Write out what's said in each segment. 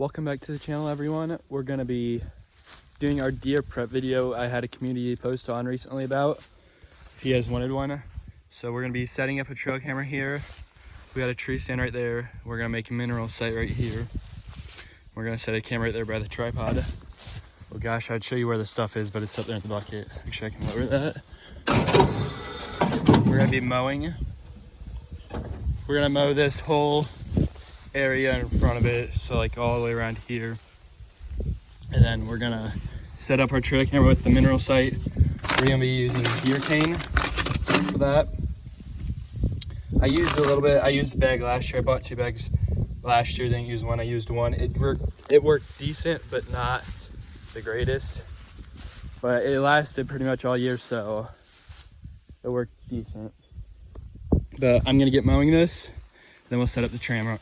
Welcome back to the channel, everyone. We're gonna be doing our deer prep video I had a community post on recently about if you guys wanted one. So we're gonna be setting up a trail camera here. We got a tree stand right there. We're gonna make a mineral site right here. We're gonna set a camera right there by the tripod. Oh gosh, I'd show you where the stuff is, but it's up there in the bucket. Make sure I can lower that. We're gonna be mowing. We're gonna mow this whole area in front of it, so like all the way around here. And then we're gonna set up our trail camera with the mineral site. We're gonna be using deer cane for that. I used a little bit. I used a bag last year. I bought 2 bags last year, didn't use one. I used one. It worked decent, but not the greatest. But it lasted pretty much all year, so it worked decent. But I'm gonna get mowing this, then we'll set up the camera.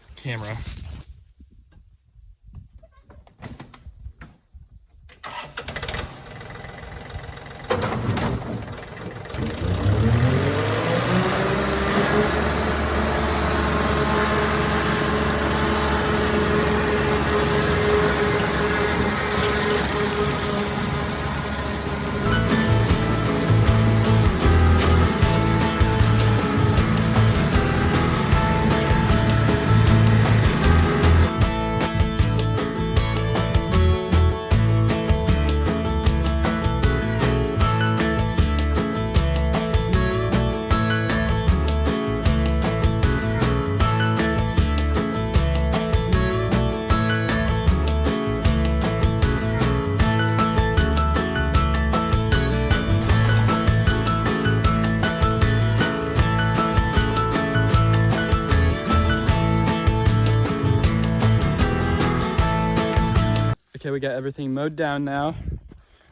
Okay, we got everything mowed down now.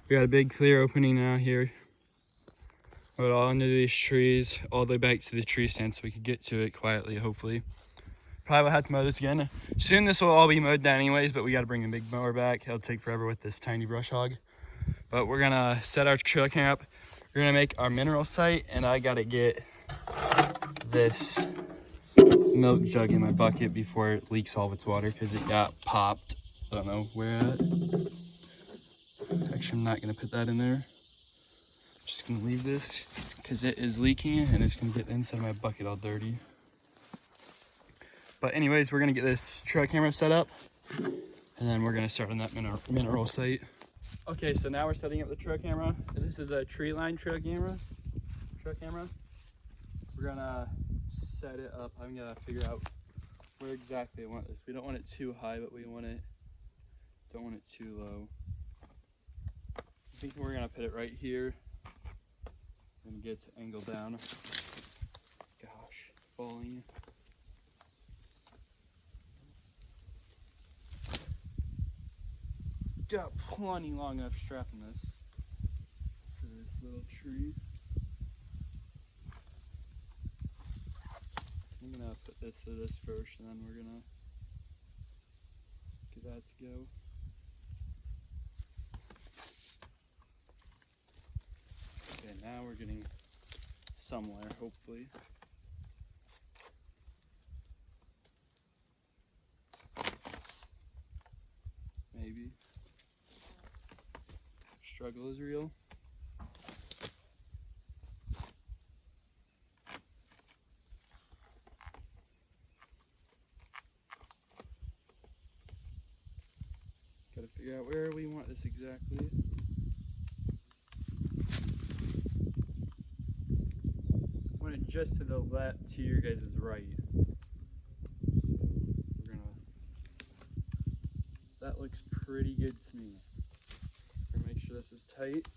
We got a big clear opening now here. Mowed all into these trees, all the way back to the tree stand so we could get to it quietly, hopefully. Probably will have to mow this again. Soon this will all be mowed down anyways, but we gotta bring a big mower back. It'll take forever with this tiny brush hog. But we're gonna set our trail camera up. We're gonna make our mineral site, and I gotta get this milk jug in my bucket before it leaks all of its water because it got popped. I don't know where at. Actually, I'm not gonna put that in there. Just gonna leave this because it is leaking and it's gonna get the inside of my bucket all dirty. But anyways, we're gonna get this trail camera set up and then we're gonna start on that mineral site. Okay, so now we're setting up the trail camera. This is a tree line trail camera. We're gonna set it up. I'm gonna figure out where exactly I want this. We don't want it too high, but we don't want it too low. I think we're gonna put it right here and get to angle down. Gosh, falling. Got plenty long enough strapping this for this little tree. I'm gonna put this to this first, and then we're gonna get that to go. Okay, now we're getting somewhere, hopefully. Maybe. Struggle is real. Gotta figure out where we want this exactly. Just to the left, to your guys' right. So that looks pretty good to me. We're gonna make sure this is tight.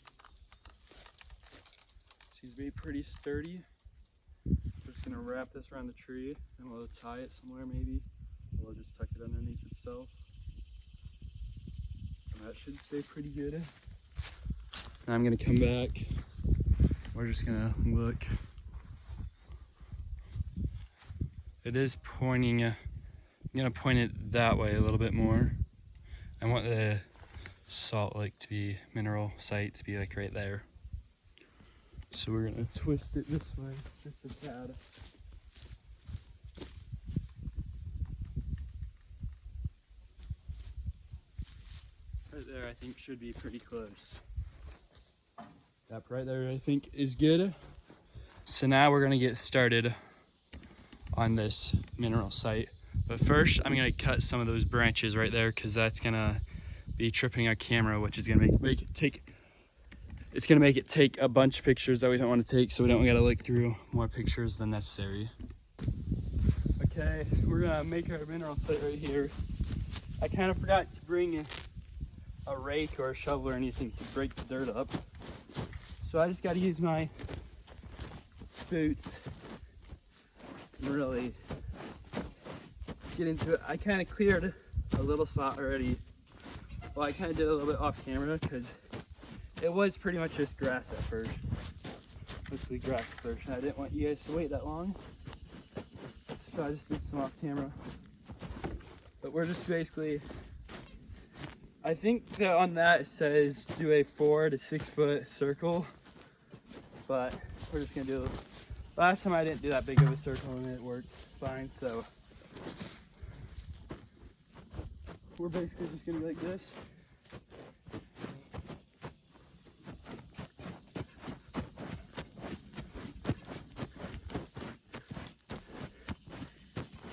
Seems to be pretty sturdy. We're just gonna wrap this around the tree and we'll tie it somewhere maybe. We'll just tuck it underneath itself. And that should stay pretty good. Now I'm gonna come back. We're just gonna look. It is pointing, I'm gonna point it that way a little bit more. I want the salt lake to be, mineral site to be like right there. So we're gonna twist it this way, just a tad. there, I think, should be pretty close. That right there, I think, is good. So now we're gonna get started on this mineral site. But first, I'm gonna cut some of those branches right there because that's gonna be tripping our camera, which is gonna make it take a bunch of pictures that we don't want to take, so we don't gotta look through more pictures than necessary. Okay, we're gonna make our mineral site right here. I kind of forgot to bring a rake or a shovel or anything to break the dirt up. So I just gotta use my boots and really get into it. I kind of cleared a little spot already. Well, I kind of did a little bit off camera because it was pretty much just grass at first. Mostly grass at first. I didn't want you guys to wait that long. So I just did some off camera. But we're just basically, I think that on that it says do a 4 to 6 foot circle. But we're just gonna do, last time I didn't do that big of a circle and it worked fine, so. We're basically just gonna be like this.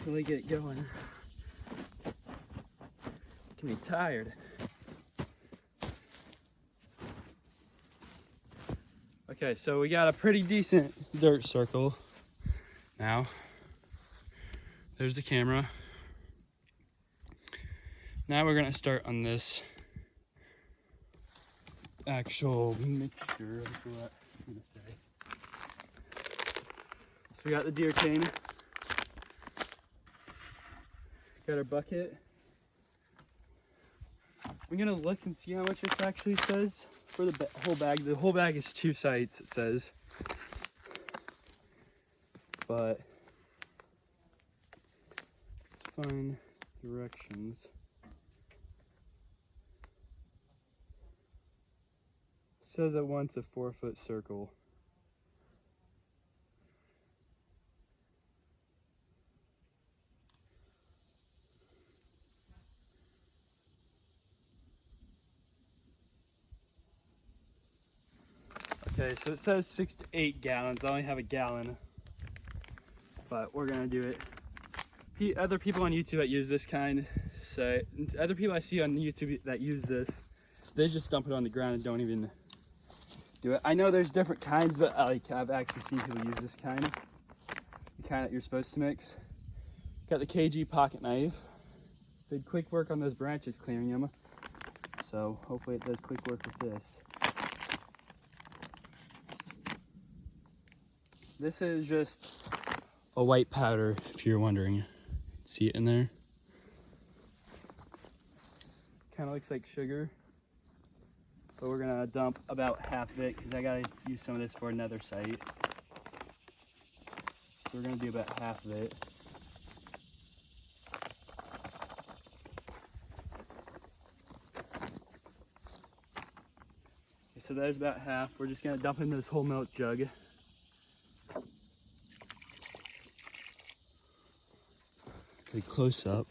Really get it going. Can be tired. Okay, so we got a pretty decent dirt circle now. There's the camera. Now we're gonna start on this actual mixture of what I'm gonna say. So we got the deer cane. Got our bucket. I'm gonna look and see how much this actually says for the whole bag. The whole bag is 2 sites, it says. But let's find directions. It says it wants a 4 foot circle. Okay, so it says 6 to 8 gallons. I only have a gallon, but we're gonna do it. Other people on YouTube that use this kind say, other people I see on YouTube that use this, they just dump it on the ground and don't even do it. I know there's different kinds, but I've actually seen people use this kind, the kind that you're supposed to mix. Got the KG pocket knife. Did quick work on those branches, clearing them. So hopefully it does quick work with this. This is just a white powder, if you're wondering. See it in there? Kind of looks like sugar. But we're gonna dump about half of it because I gotta use some of this for another site. So we're gonna do about half of it. Okay, so there's about half. We're just gonna dump in this whole milk jug. Pretty close up.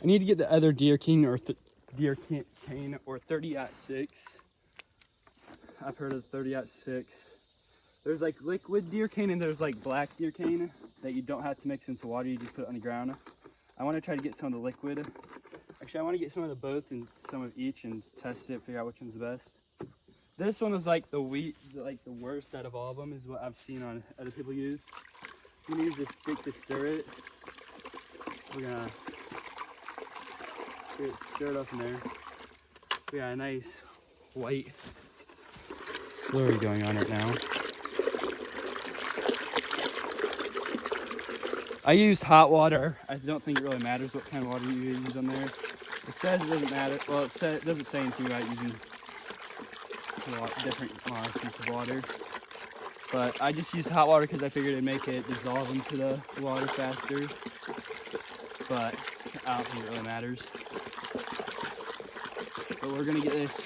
I need to get the other deer cane or 30-06. I've heard of 30-06. There's like liquid deer cane and there's like black deer cane that you don't have to mix into water, you just put it on the ground. I want to try to get some of the liquid. Actually, I want to get some of the both and some of each and test it, figure out which one's the best. This one is like the worst out of all of them is what I've seen on other people use. I'm gonna use this stick to stir it. We're gonna stir it up in there. We got a nice white slurry going on right now. I used hot water. I don't think it really matters what kind of water you use on there. It says it doesn't matter. Well, it doesn't say anything about using different molecules of water. But I just used hot water because I figured it'd make it dissolve into the water faster. But I don't think it really matters. But we're gonna get this.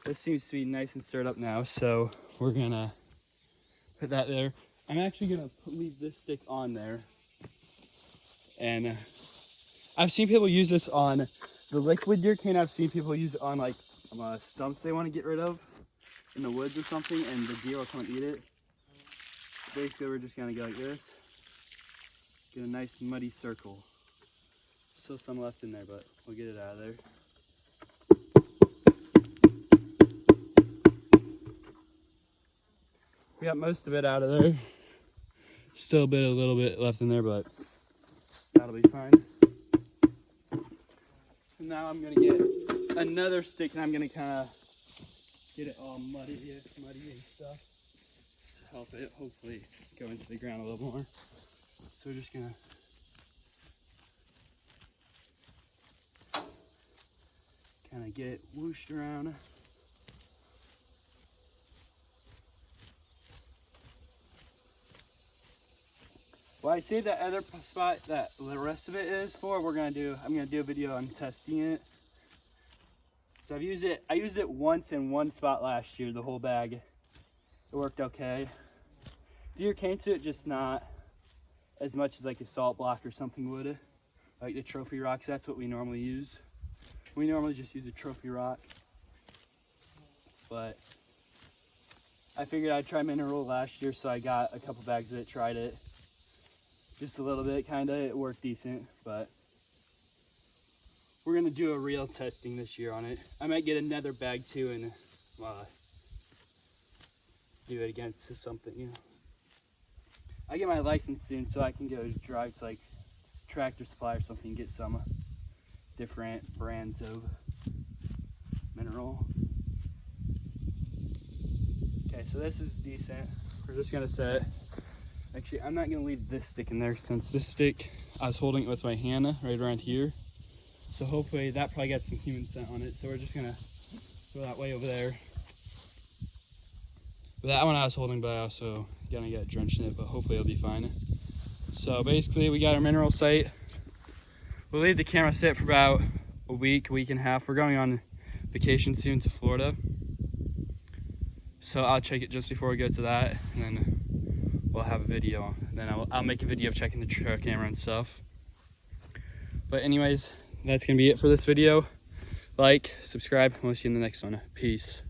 This seems to be nice and stirred up now, so we're gonna put that there. I'm actually gonna leave this stick on there. And I've seen people use this on the liquid deer cane. I've seen people use it on like stumps they want to get rid of in the woods or something, and the deer will come and eat it. Basically, we're just gonna go like this. Get a nice muddy circle. Still some left in there, but we'll get it out of there. We got most of it out of there. Still a little bit left in there, but that'll be fine. And now I'm gonna get another stick, and I'm gonna kind of get it all muddy and stuff to help it hopefully go into the ground a little more. So we're just gonna kind of get it whooshed around. Well, I saved that other spot that the rest of it is for. I'm gonna do a video on testing it. So I used it once in one spot last year, the whole bag. It worked okay. Deer came to it, just not as much as like a salt block or something would. Like the trophy rocks, that's what we normally use. We normally just use a trophy rock. But I figured I'd try mineral last year, so I got a couple bags of it, tried it. Just a little bit, kinda. It worked decent, but we're gonna do a real testing this year on it. I might get another bag too and do it against something, you know. I get my license soon, so I can go drive to like Tractor Supply or something and get some different brands of mineral. Okay, so this is decent. We're just gonna set. Actually, I'm not gonna leave this stick in there, since this stick, I was holding it with my hand right around here. So hopefully that probably got some human scent on it. So we're just gonna go that way over there. But that one I was holding, but I also gonna get drenched in it, but hopefully it'll be fine. So basically we got our mineral site. We'll leave the camera set for about a week and a half. We're going on vacation soon to Florida. So I'll check it just before we go to that, and then we'll have a video. And then I'll make a video of checking the trail camera and stuff. But anyways, that's gonna be it for this video. Like, subscribe, and we'll see you in the next one. Peace.